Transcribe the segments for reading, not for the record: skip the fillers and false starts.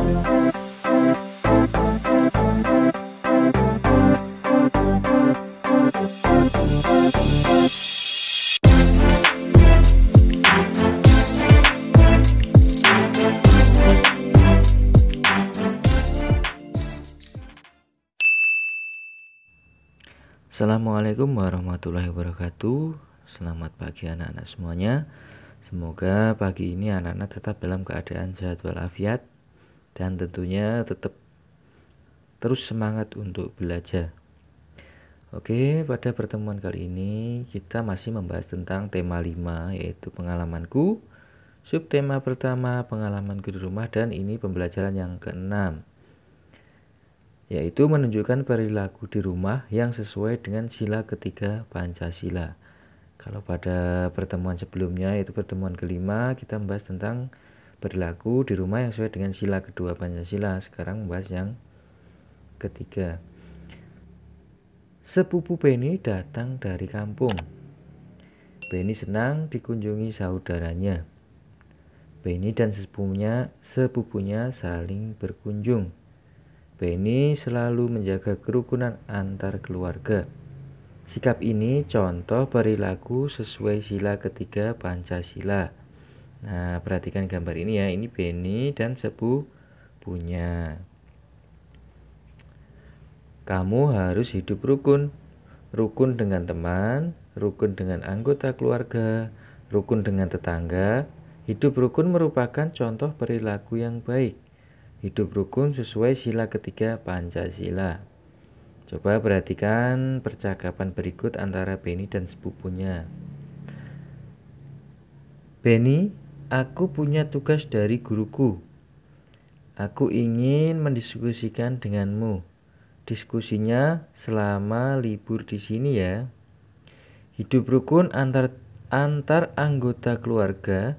Assalamualaikum warahmatullahi wabarakatuh. Selamat pagi anak-anak semuanya. Semoga pagi ini anak-anak tetap dalam keadaan sehat walafiat dan tentunya tetap terus semangat untuk belajar. Oke, pada pertemuan kali ini kita masih membahas tentang tema 5, yaitu pengalamanku. Subtema pertama, pengalamanku di rumah, dan ini pembelajaran yang ke-6, yaitu menunjukkan perilaku di rumah yang sesuai dengan sila ketiga Pancasila. Kalau pada pertemuan sebelumnya, yaitu pertemuan ke-5, kita membahas tentang perilaku di rumah yang sesuai dengan sila kedua Pancasila. Sekarang membahas yang ketiga. Sepupu Beni datang dari kampung. Beni senang dikunjungi saudaranya. Beni dan sepupunya saling berkunjung. Beni selalu menjaga kerukunan antar keluarga. Sikap ini contoh perilaku sesuai sila ketiga Pancasila. Nah, perhatikan gambar ini ya. Ini Beni dan sepupunya. Kamu harus hidup rukun. Rukun dengan teman, rukun dengan anggota keluarga, rukun dengan tetangga. Hidup rukun merupakan contoh perilaku yang baik. Hidup rukun sesuai sila ketiga Pancasila. Coba perhatikan percakapan berikut antara Beni dan sepupunya. Beni, aku punya tugas dari guruku. Aku ingin mendiskusikan denganmu. Diskusinya selama libur di sini ya. Hidup rukun antar anggota keluarga.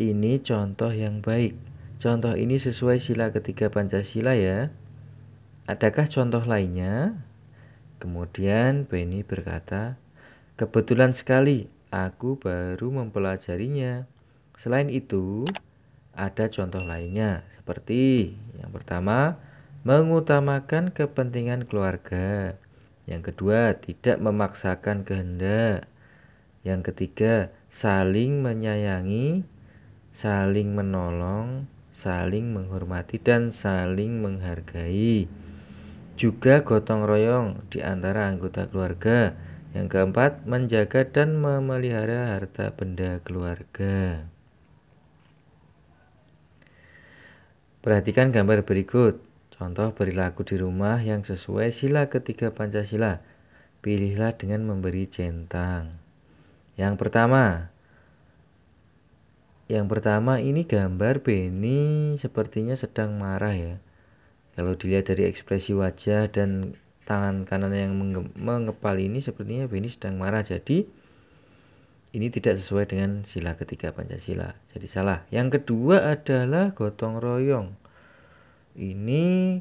Ini contoh yang baik. Contoh ini sesuai sila ketiga Pancasila ya. Adakah contoh lainnya? Kemudian Beni berkata, kebetulan sekali aku baru mempelajarinya. Selain itu, ada contoh lainnya seperti yang pertama, mengutamakan kepentingan keluarga. Yang kedua, tidak memaksakan kehendak. Yang ketiga, saling menyayangi, saling menolong, saling menghormati, dan saling menghargai. Juga gotong royong di antara anggota keluarga. Yang keempat, menjaga dan memelihara harta benda keluarga. Perhatikan gambar berikut. Contoh perilaku di rumah yang sesuai sila ketiga Pancasila. Pilihlah dengan memberi centang. Yang pertama ini gambar Beni sepertinya sedang marah ya. Kalau dilihat dari ekspresi wajah dan tangan kanan yang mengepal ini, sepertinya Beni sedang marah. Jadi ini tidak sesuai dengan sila ketiga Pancasila. Jadi salah. Yang kedua adalah gotong royong. Ini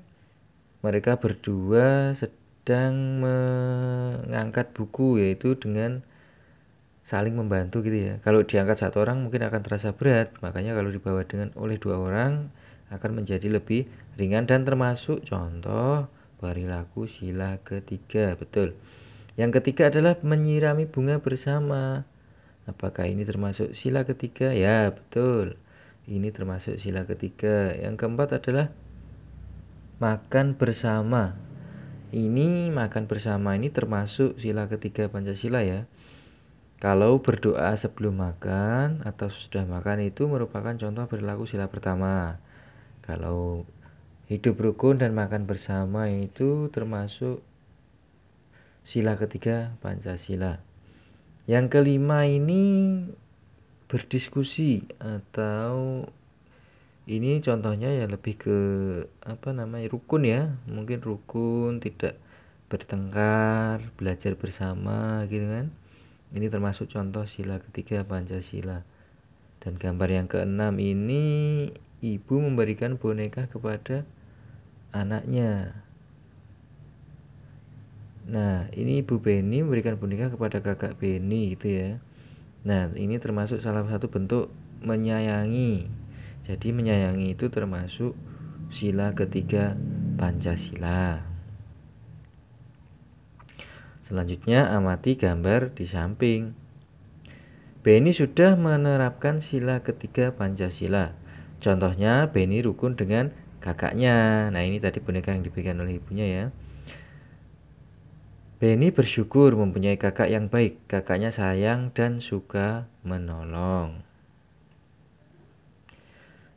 mereka berdua sedang mengangkat buku, yaitu dengan saling membantu gitu ya. Kalau diangkat satu orang mungkin akan terasa berat, makanya kalau dibawa oleh dua orang akan menjadi lebih ringan dan termasuk contoh perilaku sila ketiga. Betul. Yang ketiga adalah menyirami bunga bersama. Apakah ini termasuk sila ketiga? Ya, betul. Ini termasuk sila ketiga. Yang keempat adalah makan bersama. Ini makan bersama ini termasuk sila ketiga Pancasila ya. Kalau berdoa sebelum makan atau sudah makan itu merupakan contoh perilaku sila pertama. Kalau hidup rukun dan makan bersama itu termasuk sila ketiga Pancasila. Yang kelima ini berdiskusi, atau ini contohnya ya lebih ke rukun ya. Mungkin rukun, tidak bertengkar, belajar bersama gitu kan. Ini termasuk contoh sila ketiga Pancasila. Dan gambar yang ke-6 ini ibu memberikan boneka kepada anaknya. Nah, ini ibu Beni memberikan boneka kepada kakak Beni gitu ya. Nah, ini termasuk salah satu bentuk menyayangi. Jadi menyayangi itu termasuk sila ketiga Pancasila. Selanjutnya amati gambar di samping. Beni sudah menerapkan sila ketiga Pancasila. Contohnya Beni rukun dengan kakaknya. Nah, ini tadi boneka yang diberikan oleh ibunya ya. Beni bersyukur mempunyai kakak yang baik. Kakaknya sayang dan suka menolong.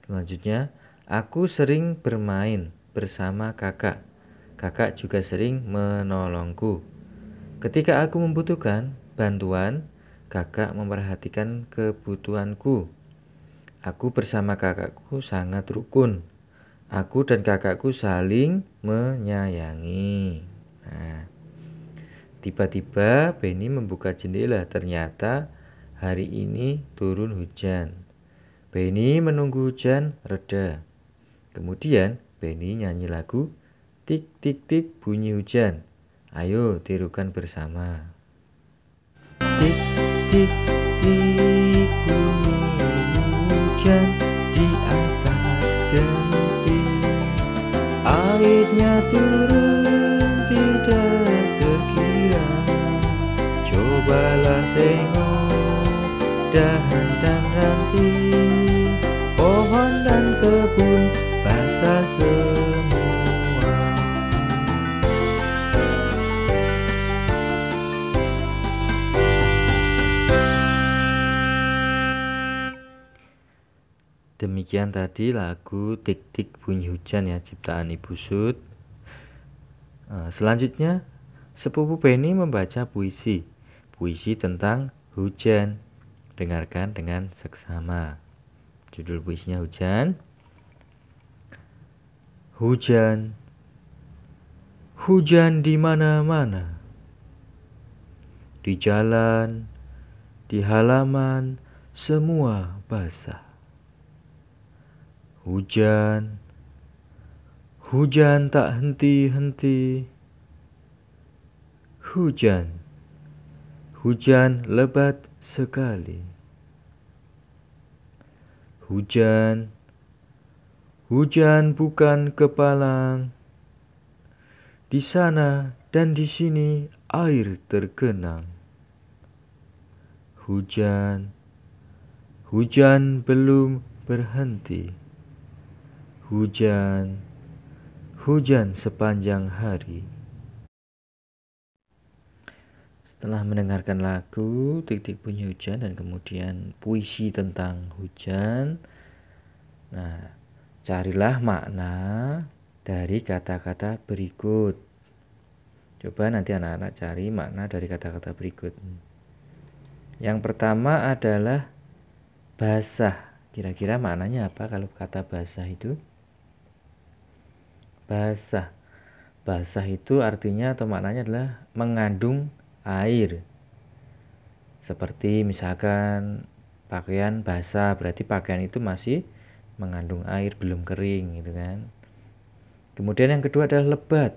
Selanjutnya, aku sering bermain bersama kakak. Kakak juga sering menolongku. Ketika aku membutuhkan bantuan, kakak memperhatikan kebutuhanku. Aku bersama kakakku sangat rukun. Aku dan kakakku saling menyayangi. Nah, tiba-tiba Beni membuka jendela. Ternyata hari ini turun hujan. Beni menunggu hujan reda. Kemudian Beni nyanyi lagu tik tik tik bunyi hujan. Ayo tirukan bersama. Tik tik tik bunyi hujan di atas genting. Airnya turun tidak terkira. Cobalah tengok dahan dan ranting, pohon dan kebun basah semua. Demikian tadi lagu Tik Tik Bunyi Hujan ya, ciptaan Ibu Sud. Selanjutnya, sepupu Beni membaca puisi. Puisi tentang hujan. Dengarkan dengan seksama. Judul puisinya Hujan. Hujan. Hujan di mana-mana. Di jalan, di halaman, semua basah. Hujan, hujan tak henti-henti. Hujan, hujan lebat sekali. Hujan, hujan bukan kepalang. Di sana dan di sini air tergenang. Hujan, hujan belum berhenti. Hujan, hujan sepanjang hari. Setelah mendengarkan lagu Tik Tik Bunyi Hujan dan kemudian puisi tentang hujan, nah, carilah makna dari kata-kata berikut. Coba nanti anak-anak cari makna dari kata-kata berikut. Yang pertama adalah basah. Kira-kira maknanya apa kalau kata basah itu? Basah. Basah itu artinya atau maknanya adalah mengandung air. Seperti misalkan pakaian basah, berarti pakaian itu masih mengandung air, belum kering gitu kan. Kemudian yang kedua adalah lebat.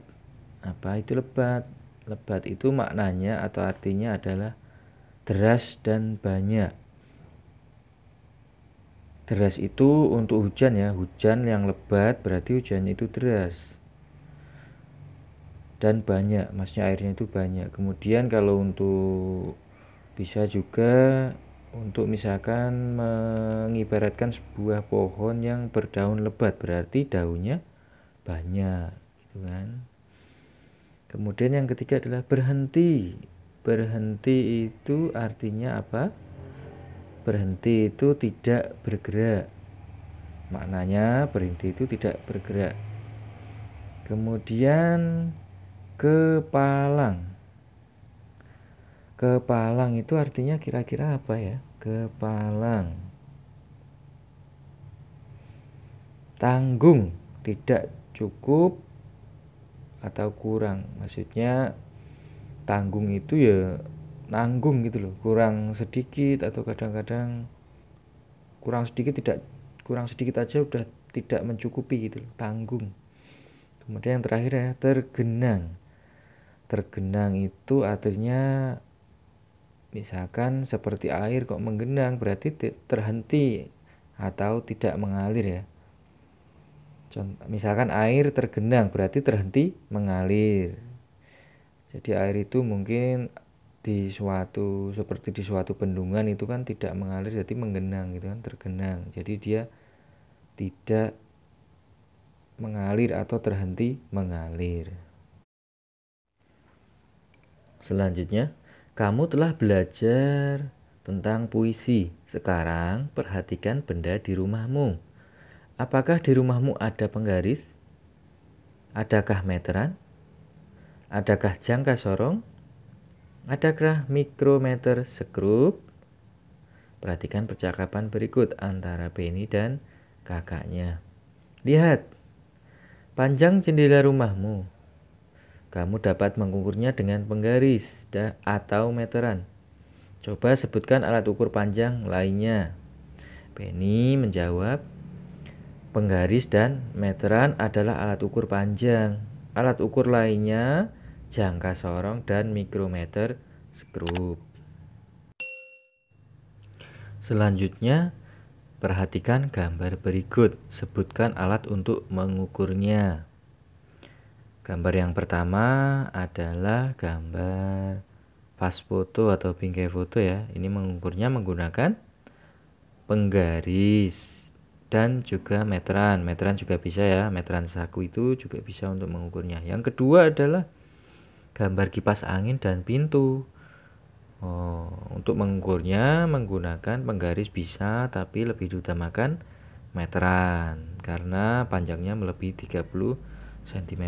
Apa itu lebat? Lebat itu maknanya atau artinya adalah deras dan banyak. Deras itu untuk hujan ya, hujan yang lebat berarti hujannya itu deras. Dan banyak, maksudnya airnya itu banyak. Kemudian kalau untuk bisa juga untuk misalkan mengibaratkan sebuah pohon yang berdaun lebat, berarti daunnya banyak gitu kan. Kemudian yang ketiga adalah berhenti. Berhenti itu artinya apa? Berhenti itu tidak bergerak. Maknanya berhenti itu tidak bergerak. Kemudian kepalang. Kepalang itu artinya kira-kira apa ya? Kepalang. Tanggung, tidak cukup atau kurang. Maksudnya tanggung itu ya nanggung gitu loh, kurang sedikit atau kadang-kadang kurang sedikit aja udah tidak mencukupi gitu loh, tanggung. Kemudian yang terakhir ya tergenang. Tergenang itu artinya misalkan seperti air kok menggenang berarti terhenti atau tidak mengalir ya. Misalkan air tergenang berarti terhenti mengalir. Jadi air itu mungkin seperti di suatu bendungan itu kan tidak mengalir, jadi menggenang gitu kan, tergenang. Jadi dia tidak mengalir atau terhenti mengalir. Selanjutnya, kamu telah belajar tentang puisi. Sekarang perhatikan benda di rumahmu. Apakah di rumahmu ada penggaris? Adakah meteran? Adakah jangka sorong? Adakah mikrometer skrup? Perhatikan percakapan berikut antara Benny dan kakaknya. Lihat, panjang jendela rumahmu. Kamu dapat mengukurnya dengan penggaris atau meteran. Coba sebutkan alat ukur panjang lainnya. Benny menjawab, penggaris dan meteran adalah alat ukur panjang. Alat ukur lainnya jangka sorong dan mikrometer skrup. Selanjutnya, perhatikan gambar berikut. Sebutkan alat untuk mengukurnya. Gambar yang pertama adalah gambar fast foto atau bingkai foto ya. Ini mengukurnya menggunakan penggaris dan juga meteran. Meteran juga bisa ya. Meteran saku itu juga bisa untuk mengukurnya. Yang kedua adalah gambar kipas angin dan pintu. Untuk mengukurnya menggunakan penggaris bisa, tapi lebih diutamakan meteran karena panjangnya melebihi 30 cm.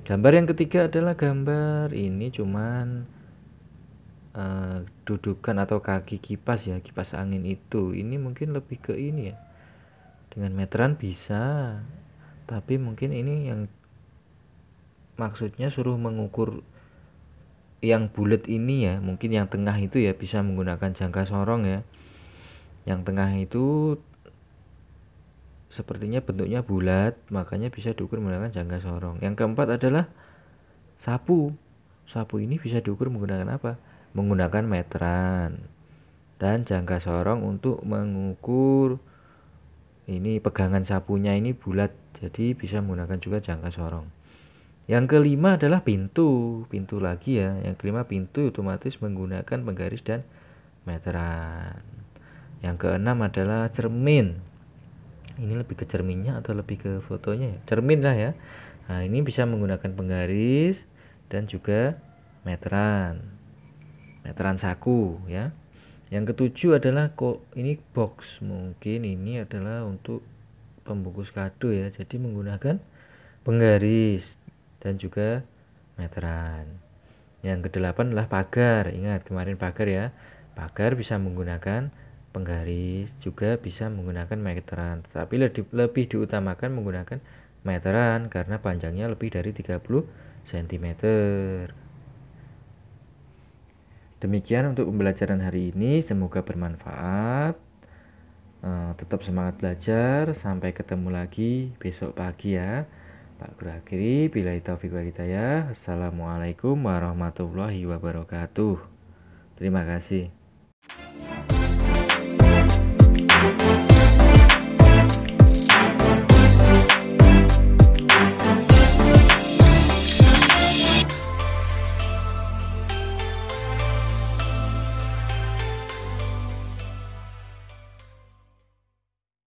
Gambar yang ketiga adalah gambar ini cuman dudukan atau kaki kipas ya, kipas angin itu. Ini mungkin lebih ke ini ya. Dengan meteran bisa, tapi mungkin ini yang maksudnya suruh mengukur yang bulat ini ya, mungkin yang tengah itu ya bisa menggunakan jangka sorong ya. Yang tengah itu sepertinya bentuknya bulat, makanya bisa diukur menggunakan jangka sorong. Yang keempat adalah sapu. Sapu ini bisa diukur menggunakan apa? Menggunakan meteran dan jangka sorong untuk mengukur ini pegangan sapunya ini bulat, jadi bisa menggunakan juga jangka sorong. Yang kelima adalah pintu. Pintu lagi ya. Yang kelima pintu otomatis menggunakan penggaris dan meteran. Yang keenam adalah cermin. Ini lebih ke cerminnya atau lebih ke fotonya ya? Cermin lah ya. Nah, ini bisa menggunakan penggaris dan juga meteran. Meteran saku ya. Yang ketujuh adalah ini box. Mungkin ini adalah untuk pembungkus kado ya. Jadi menggunakan penggaris dan juga meteran. Yang kedelapan adalah pagar. Ingat kemarin pagar ya. Pagar bisa menggunakan penggaris, juga bisa menggunakan meteran. Tetapi lebih diutamakan menggunakan meteran karena panjangnya lebih dari 30 cm. Demikian untuk pembelajaran hari ini. Semoga bermanfaat. Tetap semangat belajar. Sampai ketemu lagi besok pagi ya. Pak Guru akhiri, billahi taufiq wal hidayah. Assalamualaikum warahmatullahi wabarakatuh. Terima kasih.